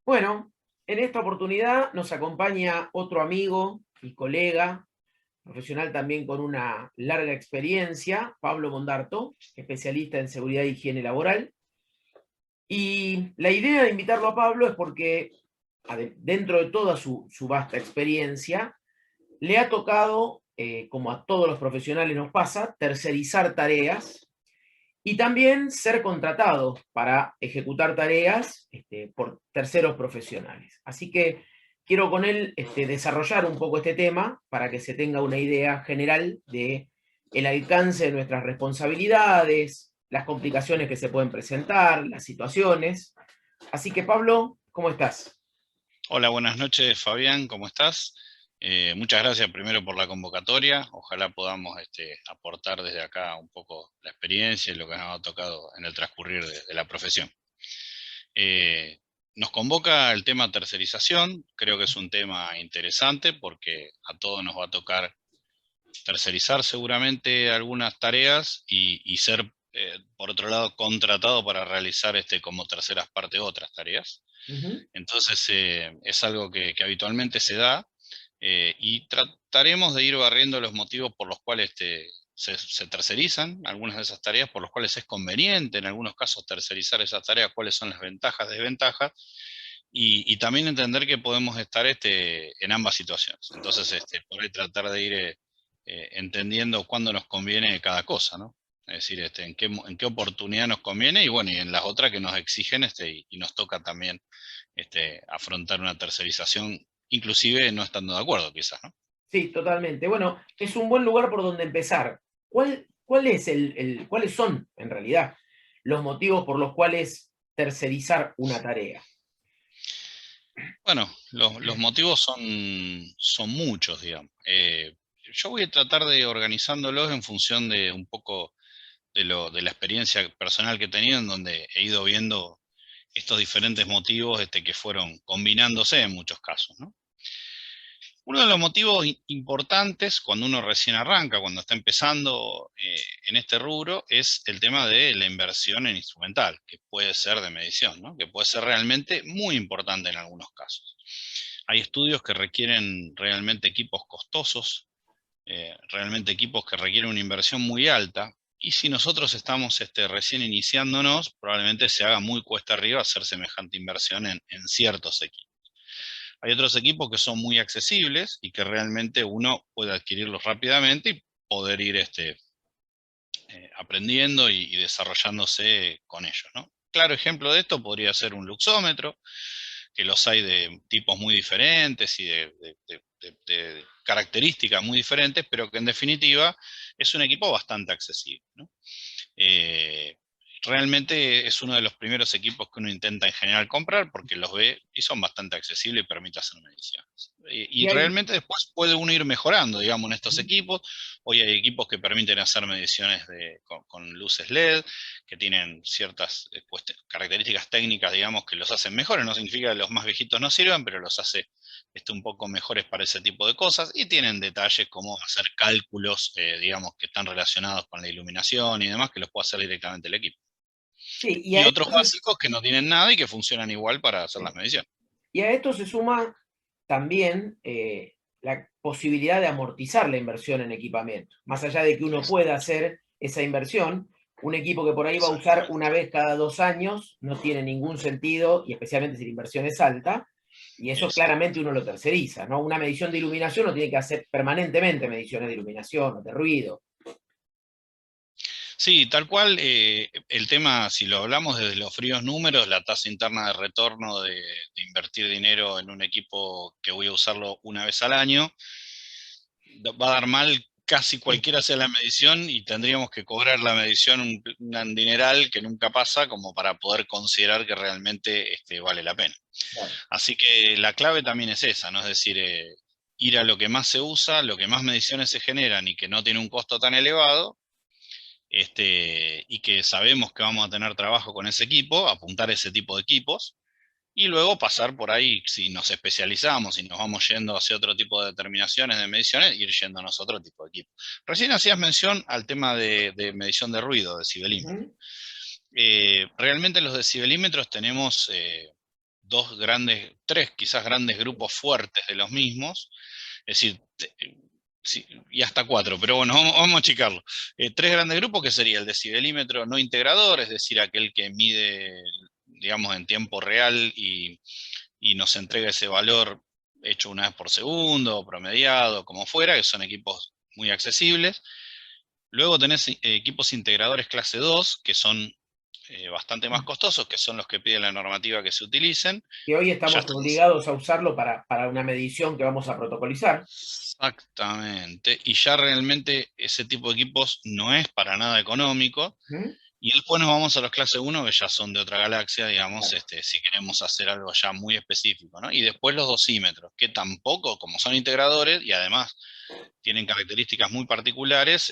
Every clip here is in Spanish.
Bueno, en esta oportunidad nos acompaña otro amigo y colega, profesional también con una larga experiencia, Pablo Mondarto, especialista en seguridad e higiene laboral. Y la idea de invitarlo a Pablo es porque dentro de toda su vasta experiencia, le ha tocado, como a todos los profesionales nos pasa, tercerizar tareas y también ser contratado para ejecutar tareas por terceros profesionales. Así que quiero con él desarrollar un poco este tema para que se tenga una idea general de el alcance de nuestras responsabilidades, las complicaciones que se pueden presentar, las situaciones. Así que Pablo, ¿cómo estás? Hola, buenas noches, Fabián, ¿cómo estás? Muchas gracias primero por la convocatoria. Ojalá podamos aportar desde acá un poco la experiencia y lo que nos ha tocado en el transcurrir de la profesión. Eh, Nos convoca el tema tercerización. Creo que es un tema interesante porque a todos nos va a tocar tercerizar seguramente algunas tareas y ser, por otro lado, contratado para realizar como terceras partes otras tareas. Uh -huh. Entonces es algo que habitualmente se da, y trataremos de ir barriendo los motivos por los cuales se tercerizan algunas de esas tareas, por los cuales es conveniente en algunos casos tercerizar esas tareas, cuáles son las ventajas, desventajas, y también entender que podemos estar en ambas situaciones. Entonces, por ahí tratar de ir entendiendo cuándo nos conviene cada cosa, ¿no? Es decir, en qué oportunidad nos conviene y bueno, y en las otras que nos exigen y nos toca también afrontar una tercerización, inclusive no estando de acuerdo quizás, ¿no? Sí, totalmente. Bueno, es un buen lugar por donde empezar. ¿Cuál es ¿Cuáles son, en realidad, los motivos por los cuales tercerizar una tarea? Bueno, los motivos son muchos, digamos. Yo voy a tratar de organizándolos en función de un poco de la experiencia personal que he tenido, en donde he ido viendo estos diferentes motivos que fueron combinándose en muchos casos, ¿no? Uno de los motivos importantes cuando uno recién arranca, cuando está empezando en este rubro, es el tema de la inversión en instrumental, que puede ser de medición, ¿no? Que puede ser realmente muy importante en algunos casos. Hay estudios que requieren realmente equipos costosos, realmente equipos que requieren una inversión muy alta, y si nosotros estamos recién iniciándonos, probablemente se haga muy cuesta arriba hacer semejante inversión en ciertos equipos. Hay otros equipos que son muy accesibles y que realmente uno puede adquirirlos rápidamente y poder ir aprendiendo y desarrollándose con ellos, ¿no? Claro ejemplo de esto podría ser un luxómetro, que los hay de tipos muy diferentes y de características muy diferentes, pero que en definitiva es un equipo bastante accesible, ¿no? Eh, Realmente es uno de los primeros equipos que uno intenta en general comprar porque los ve y son bastante accesibles y permite hacer mediciones. Y Y hay, realmente después puede uno ir mejorando, digamos, en estos equipos. Hoy hay equipos que permiten hacer mediciones con luces LED, que tienen ciertas características técnicas, digamos, que los hacen mejores. No significa que los más viejitos no sirvan, pero los hace un poco mejores para ese tipo de cosas, y tienen detalles como hacer cálculos, digamos, que están relacionados con la iluminación y demás, que los puede hacer directamente el equipo. sí, Y otros básicos que no tienen nada y que funcionan igual para hacer las mediciones. y a esto se suma también la posibilidad de amortizar la inversión en equipamiento. Más allá de que uno pueda hacer esa inversión, un equipo que por ahí va a usar Exactamente. una vez cada 2 años no tiene ningún sentido, y especialmente si la inversión es alta, y eso claramente Exacto. uno lo terceriza, ¿no? Una medición de iluminación no tiene que hacer permanentemente mediciones de iluminación o de ruido. Sí, tal cual. El tema, si lo hablamos desde los fríos números, la tasa interna de retorno de invertir dinero en un equipo que voy a usarlo una vez al año, va a dar mal casi Sí, cualquiera sea la medición y tendríamos que cobrar la medición un dineral que nunca pasa como para poder considerar que realmente vale la pena. claro. Así que la clave también es esa, ¿no? Es decir, ir a lo que más se usa, lo que más mediciones se generan y que no tiene un costo tan elevado, y que sabemos que vamos a tener trabajo con ese equipo, apuntar ese tipo de equipos, y luego pasar por ahí, si nos especializamos, si nos vamos yendo hacia otro tipo de determinaciones de mediciones, ir yéndonos a otro tipo de equipo. Recién hacías mención al tema de medición de ruido, decibelímetro. Ujú. Realmente los decibelímetros tenemos tres quizás grandes grupos fuertes de los mismos, es decir, sí, y hasta cuatro, pero bueno, vamos a achicarlo. Tres grandes grupos que sería el decibelímetro no integrador, es decir, aquel que mide, digamos, en tiempo real y nos entrega ese valor hecho una vez por segundo, promediado, como fuera, que son equipos muy accesibles. Luego tenés equipos integradores clase 2, que son bastante más costosos, que son los que pide la normativa que se utilicen. Que hoy Ya estamos estamos. obligados a usarlo para una medición que vamos a protocolizar. Exactamente. Y ya realmente ese tipo de equipos no es para nada económico. ¿Mm? Y después nos vamos a los clase 1, que ya son de otra galaxia, digamos, Claro. si queremos hacer algo ya muy específico, ¿no? Y después los dosímetros, que tampoco, como son integradores y además tienen características muy particulares,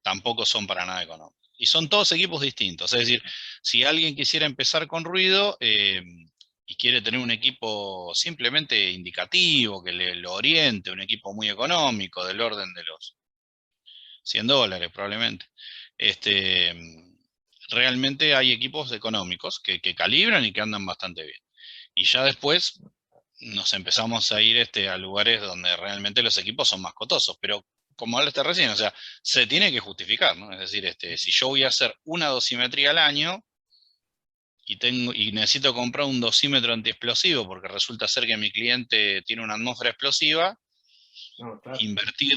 tampoco son para nada económicos. Y son todos equipos distintos. Es decir, si alguien quisiera empezar con ruido y quiere tener un equipo simplemente indicativo, que lo oriente, un equipo muy económico, del orden de los $100 probablemente, este, realmente hay equipos económicos que calibran y que andan bastante bien. Y ya después nos empezamos a ir a lugares donde realmente los equipos son más costosos, pero como hablaste recién, o sea, se tiene que justificar, ¿no? Es decir, si yo voy a hacer una dosimetría al año y necesito comprar un dosímetro antiexplosivo porque resulta ser que mi cliente tiene una atmósfera explosiva, No, claro. invertir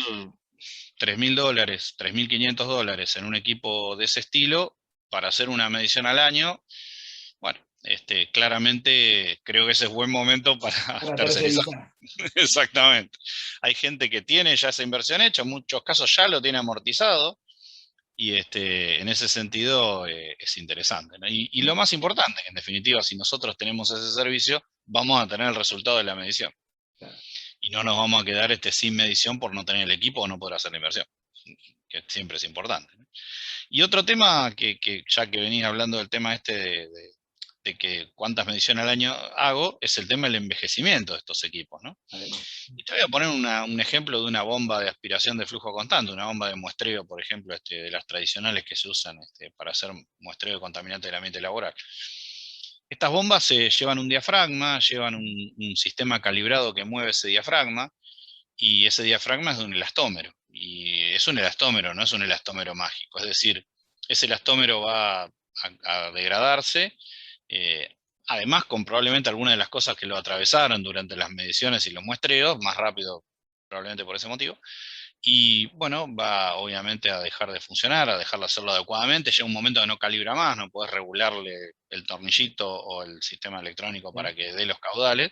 $3.000, $3.500 en un equipo de ese estilo para hacer una medición al año, bueno, claramente creo que ese es buen momento para Para tercerizar. tercerizar. Exactamente. Hay gente que tiene ya esa inversión hecha, en muchos casos ya lo tiene amortizado, y en ese sentido es interesante, ¿no? Y lo más importante, que en definitiva, si nosotros tenemos ese servicio, vamos a tener el resultado de la medición. Claro. Y no nos vamos a quedar sin medición por no tener el equipo o no poder hacer la inversión, que siempre es importante, ¿no? Y otro tema que ya que venís hablando del tema de que cuántas mediciones al año hago, es el tema del envejecimiento de estos equipos, ¿no? Además. Y te voy a poner un ejemplo de una bomba de aspiración de flujo constante, una bomba de muestreo, por ejemplo, de las tradicionales que se usan para hacer muestreo de contaminantes del ambiente laboral. Estas bombas se llevan un diafragma, llevan un sistema calibrado que mueve ese diafragma, y ese diafragma es de un elastómero. Y es un elastómero, no es un elastómero mágico. Es decir, ese elastómero va a degradarse, eh, además con probablemente algunas de las cosas que lo atravesaron durante las mediciones y los muestreos, más rápido probablemente por ese motivo. Y bueno, va obviamente a dejar de funcionar, a dejar de hacerlo adecuadamente. Llega un momento que no calibra más, no puedes regularle el tornillito o el sistema electrónico Sí. para que dé los caudales.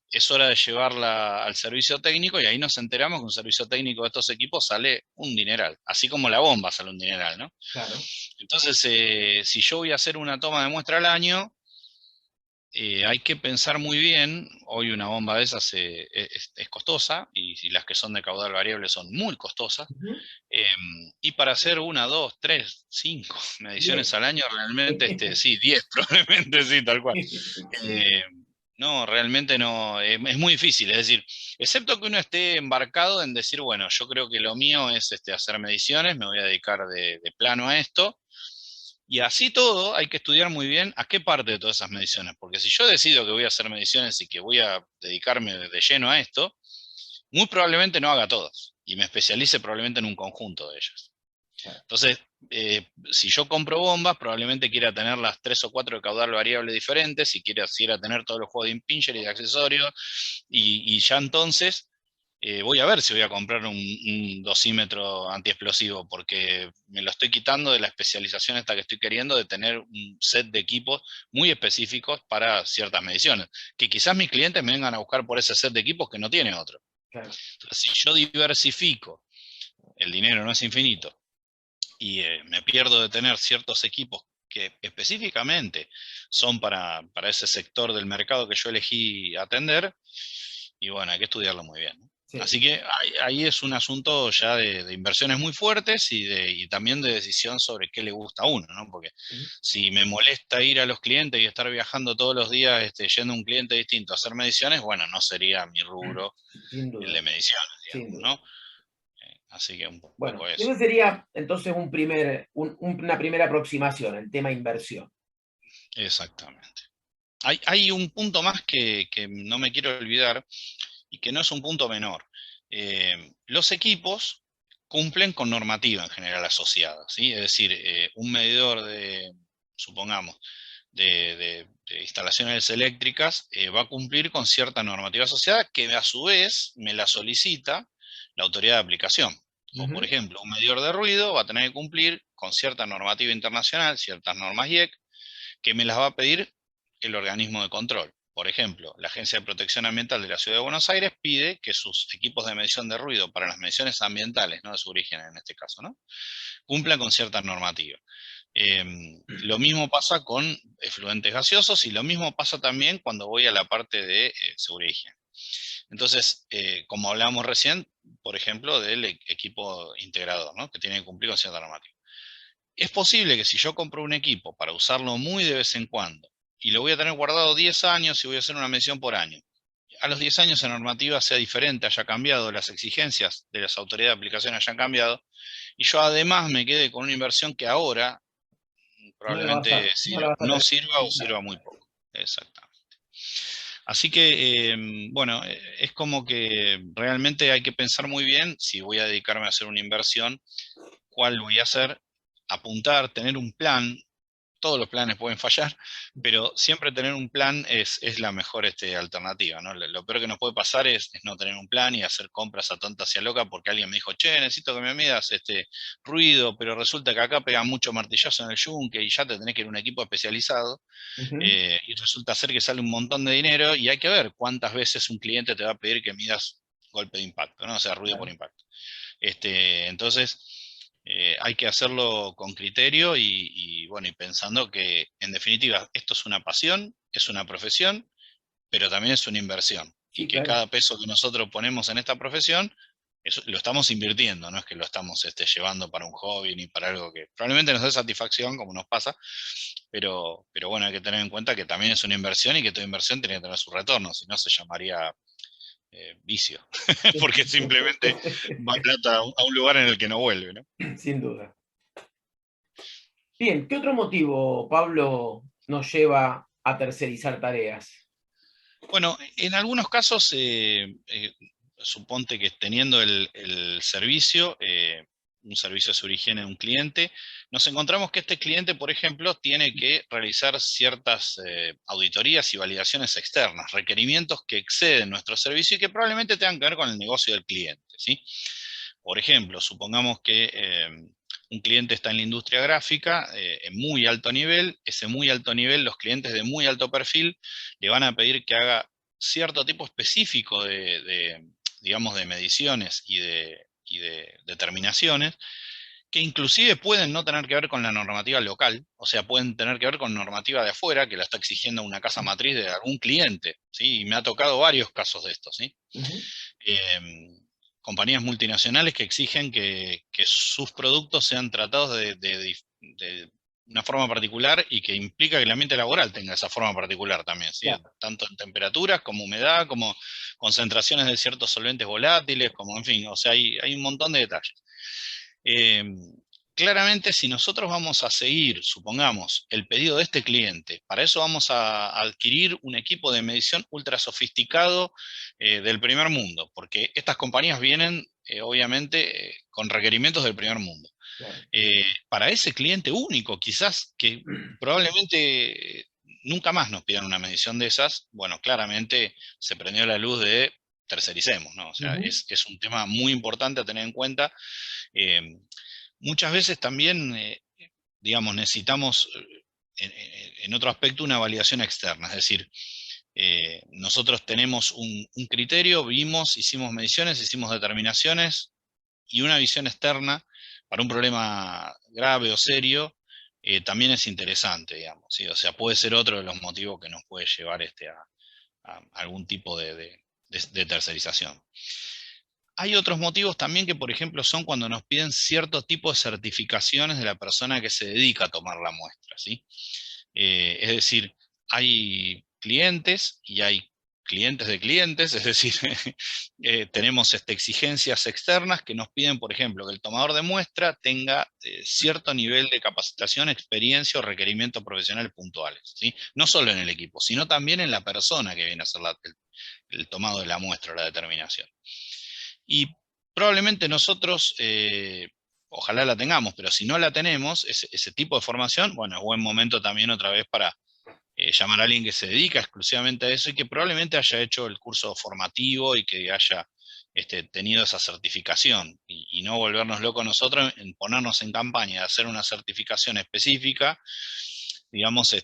Es hora de llevarla al servicio técnico, y ahí nos enteramos que un servicio técnico de estos equipos sale un dineral, así como la bomba sale un dineral, ¿no? Claro. Entonces, si yo voy a hacer una toma de muestra al año, hay que pensar muy bien. Hoy una bomba de esas es costosa, y las que son de caudal variable son muy costosas. Ujú. Y para hacer una, dos, tres, cinco mediciones 10. al año, realmente, sí, 10 probablemente, sí, tal cual. Sí. Eh, no, realmente no, es muy difícil. Es decir, excepto que uno esté embarcado en decir, bueno, yo creo que lo mío es hacer mediciones, me voy a dedicar de plano a esto. Y así todo, hay que estudiar muy bien a qué parte de todas esas mediciones. Porque si yo decido que voy a hacer mediciones y que voy a dedicarme de lleno a esto, muy probablemente no haga todas y me especialice probablemente en un conjunto de ellas. Claro. Entonces, si yo compro bombas, probablemente quiera tener las 3 o 4 de caudal variable diferentes, y quiera tener todos los juegos de impincher y de accesorios, y ya entonces voy a ver si voy a comprar un dosímetro antiexplosivo, porque me lo estoy quitando de la especialización esta que estoy queriendo, de tener un set de equipos muy específicos para ciertas mediciones, que quizás mis clientes me vengan a buscar por ese set de equipos que no tiene otro. Claro. Entonces, si yo diversifico, el dinero no es infinito, y me pierdo de tener ciertos equipos que específicamente son para ese sector del mercado que yo elegí atender, y bueno, hay que estudiarlo muy bien, ¿no? Sí. Así que ahí es un asunto ya de inversiones muy fuertes, y también de decisión sobre qué le gusta a uno, ¿no? Porque Ujú. si me molesta ir a los clientes y estar viajando todos los días, yendo a un cliente distinto a hacer mediciones, bueno, no sería mi rubro Sin el duda. de mediciones, Sin digamos, duda. ¿no? Así que un poco Bueno, eso. ese sería entonces una primera aproximación, el tema inversión. Exactamente. hay un punto más que no me quiero olvidar y que no es un punto menor. Los equipos cumplen con normativa en general asociada, ¿sí? Es decir, un medidor de, supongamos, de instalaciones eléctricas va a cumplir con cierta normativa asociada que a su vez me la solicita la autoridad de aplicación. O por Ujú, ejemplo, un medidor de ruido va a tener que cumplir con cierta normativa internacional, ciertas normas IEC, que me las va a pedir el organismo de control. Por ejemplo, la Agencia de Protección Ambiental de la Ciudad de Buenos Aires pide que sus equipos de medición de ruido para las mediciones ambientales, no de su origen en este caso, ¿no?, cumplan con cierta normativa. Lo mismo pasa con efluentes gaseosos y lo mismo pasa también cuando voy a la parte de seguridad y higiene. Entonces, como hablábamos recién, por ejemplo, del equipo integrador, ¿no?, que tiene que cumplir con cierta normativa. Es posible que si yo compro un equipo para usarlo muy de vez en cuando y lo voy a tener guardado 10 años y voy a hacer una medición por año, a los 10 años la normativa sea diferente, haya cambiado, las exigencias de las autoridades de aplicación hayan cambiado, y yo además me quede con una inversión que ahora probablemente no la vas a no tener sirva o utilizada. sirva muy poco. Exactamente. Así que, bueno, es como que realmente hay que pensar muy bien si voy a dedicarme a hacer una inversión, cuál voy a hacer, apuntar, tener un plan. Todos los planes pueden fallar, pero siempre tener un plan es la mejor alternativa, ¿no? Lo peor que nos puede pasar es no tener un plan y hacer compras a tonta y a loca porque alguien me dijo, che, necesito que me midas ruido, pero resulta que acá pega mucho martillazo en el yunque y ya te tenés que ir a un equipo especializado, Ujú, y resulta ser que sale un montón de dinero y hay que ver cuántas veces un cliente te va a pedir que midas golpe de impacto, ¿no? O sea, ruido por claro. impacto. Entonces, hay que hacerlo con criterio bueno, y pensando que, en definitiva, esto es una pasión, es una profesión, pero también es una inversión. Y Sí, que claro. cada peso que nosotros ponemos en esta profesión, lo estamos invirtiendo, no es que lo estamos llevando para un hobby ni para algo que probablemente nos dé satisfacción, como nos pasa, pero bueno, hay que tener en cuenta que también es una inversión y que toda inversión tiene que tener su retorno, si no se llamaría vicio, porque simplemente va plata a un lugar en el que no vuelve, ¿no? Sin duda. Bien, ¿qué otro motivo, Pablo, nos lleva a tercerizar tareas? Bueno, en algunos casos, suponte que teniendo el servicio, un servicio de seguridad de un cliente, nos encontramos que este cliente, por ejemplo, tiene que realizar ciertas auditorías y validaciones externas, requerimientos que exceden nuestro servicio y que probablemente tengan que ver con el negocio del cliente, ¿sí? Por ejemplo, supongamos que un cliente está en la industria gráfica en muy alto nivel, ese muy alto nivel, los clientes de muy alto perfil le van a pedir que haga cierto tipo específico digamos, de mediciones y de determinaciones, que inclusive pueden no tener que ver con la normativa local, o sea, pueden tener que ver con normativa de afuera, que la está exigiendo una casa matriz de algún cliente, ¿sí? Y me ha tocado varios casos de estos, ¿sí? Ujú, Em, Compañías multinacionales que exigen que sus productos sean tratados de una forma particular y que implica que el ambiente laboral tenga esa forma particular también, ¿sí? claro. Tanto en temperaturas como humedad, como concentraciones de ciertos solventes volátiles, como en fin, o sea, hay un montón de detalles. Eh, Claramente, si nosotros vamos a seguir, supongamos, el pedido de este cliente, para eso vamos a adquirir un equipo de medición ultra sofisticado del primer mundo, porque estas compañías vienen, obviamente, con requerimientos del primer mundo. Claro. Para ese cliente único, quizás que probablemente nunca más nos pidan una medición de esas, bueno, claramente se prendió la luz de tercericemos, ¿no? O sea, Ujú, es un tema muy importante a tener en cuenta. eh, Muchas veces también, digamos, necesitamos en otro aspecto una validación externa, es decir, nosotros tenemos un criterio, vimos, hicimos mediciones, hicimos determinaciones y una visión externa para un problema grave o serio también es interesante, digamos, ¿sí? O sea, puede ser otro de los motivos que nos puede llevar a algún tipo de tercerización. Hay otros motivos también que, por ejemplo, son cuando nos piden cierto tipo de certificaciones de la persona que se dedica a tomar la muestra, ¿sí? Es decir, hay clientes y hay clientes de clientes, es decir, tenemos exigencias externas que nos piden, por ejemplo, que el tomador de muestra tenga cierto nivel de capacitación, experiencia o requerimientos profesionales puntuales, ¿sí? No solo en el equipo, sino también en la persona que viene a hacer el tomado de la muestra o la determinación. Y probablemente nosotros, ojalá la tengamos, pero si no la tenemos, ese tipo de formación, bueno, es buen momento también otra vez para llamar a alguien que se dedica exclusivamente a eso y que probablemente haya hecho el curso formativo y que haya tenido esa certificación y no volvernos locos nosotros en ponernos en campaña de hacer una certificación específica, digamos,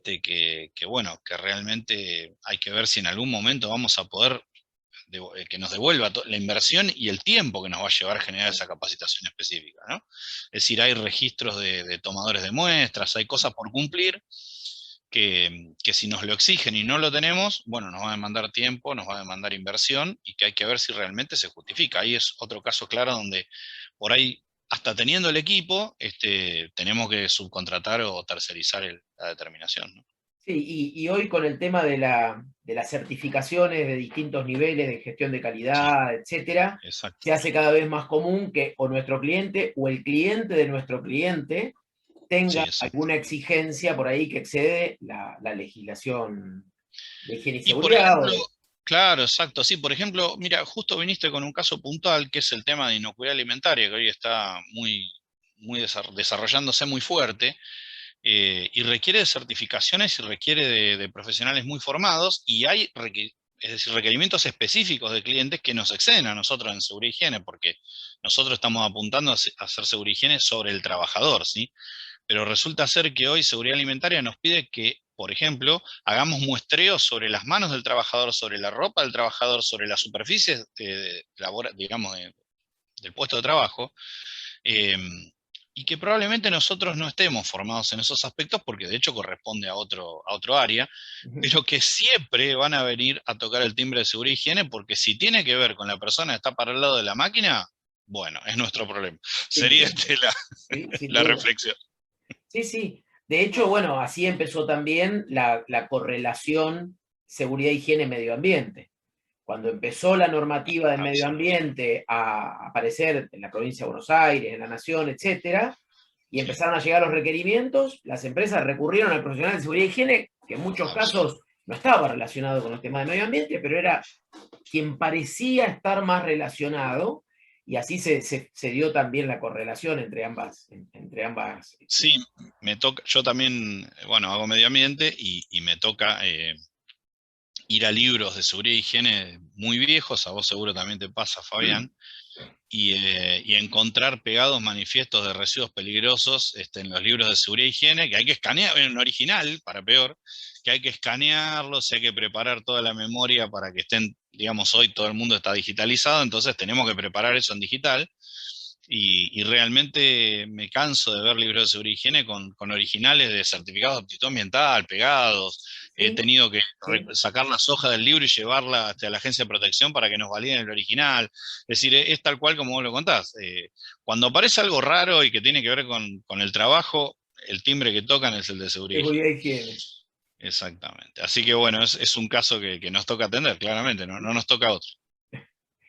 bueno, que realmente hay que ver si en algún momento vamos a poder que nos devuelva la inversión y el tiempo que nos va a llevar a generar esa capacitación específica, ¿no? Es decir, hay registros de tomadores de muestras, hay cosas por cumplir que si nos lo exigen y no lo tenemos, bueno, nos va a demandar tiempo, nos va a demandar inversión y que hay que ver si realmente se justifica. Ahí es otro caso claro donde por ahí, hasta teniendo el equipo, tenemos que subcontratar o tercerizar la determinación, ¿no? Sí, y hoy con el tema de las certificaciones de distintos niveles de gestión de Sí, calidad, etcétera, exacto. se hace cada vez más común que o nuestro cliente o el cliente de nuestro cliente Sí, tenga exacto. alguna exigencia por ahí que excede la legislación de higiene y Y por seguridad. ejemplo, claro, exacto, sí, por ejemplo, mira, justo viniste con un caso puntual que es el tema de inocuidad alimentaria, que hoy está desarrollándose muy fuerte, y requiere de certificaciones y requiere de profesionales muy formados, y hay es decir, requerimientos específicos de clientes que nos exceden a nosotros en seguridad y higiene, porque nosotros estamos apuntando a hacer seguridad y higiene sobre el trabajador, ¿sí? Pero resulta ser que hoy seguridad alimentaria nos pide que, por ejemplo, hagamos muestreos sobre las manos del trabajador, sobre la ropa del trabajador, sobre las superficies digamos, del puesto de trabajo, eh, y que probablemente nosotros no estemos formados en esos aspectos porque de hecho corresponde a otro área, Ujú. pero que siempre van a venir a tocar el timbre de seguridad y higiene porque si tiene que ver con la persona que está para el lado de la máquina, bueno, es nuestro problema. Sí, Sería sí, sin la duda. reflexión. Sí, sí. De hecho, bueno, así empezó también la correlación seguridad-higiene-medio ambiente. Cuando empezó la normativa de medio Absolutamente. ambiente a aparecer en la provincia de Buenos Aires, en la Nación, etcétera, y Sí, empezaron a llegar los requerimientos, las empresas recurrieron al profesional de seguridad y higiene, que en muchos casos absolutamente. no estaba relacionado con los temas de medio ambiente, pero era quien parecía estar más relacionado, y así se dio también la correlación entre ambas. Sí, me toca, yo también, bueno, hago medio ambiente y me toca ir a libros de seguridad e higiene muy viejos, a vos seguro también te pasa, Fabián, y encontrar pegados manifiestos de residuos peligrosos en los libros de seguridad e higiene, que hay que escanear, en original, para peor, que hay que escanearlos, hay que preparar toda la memoria para que estén, digamos, hoy todo el mundo está digitalizado, entonces tenemos que preparar eso en digital. Y realmente me canso de ver libros de seguridad y higiene con originales de certificados de aptitud ambiental pegados. He Sí, tenido que sí. sacar las hojas del libro y llevarla hasta la agencia de protección para que nos validen el original. Es decir, es tal cual como vos lo contás. Cuando aparece algo raro y que tiene que ver con el trabajo, el timbre que tocan es el de seguridad y Seguridad higiene. y higiene. Exactamente. Así que bueno, es un caso que nos toca atender, claramente, no nos toca otro.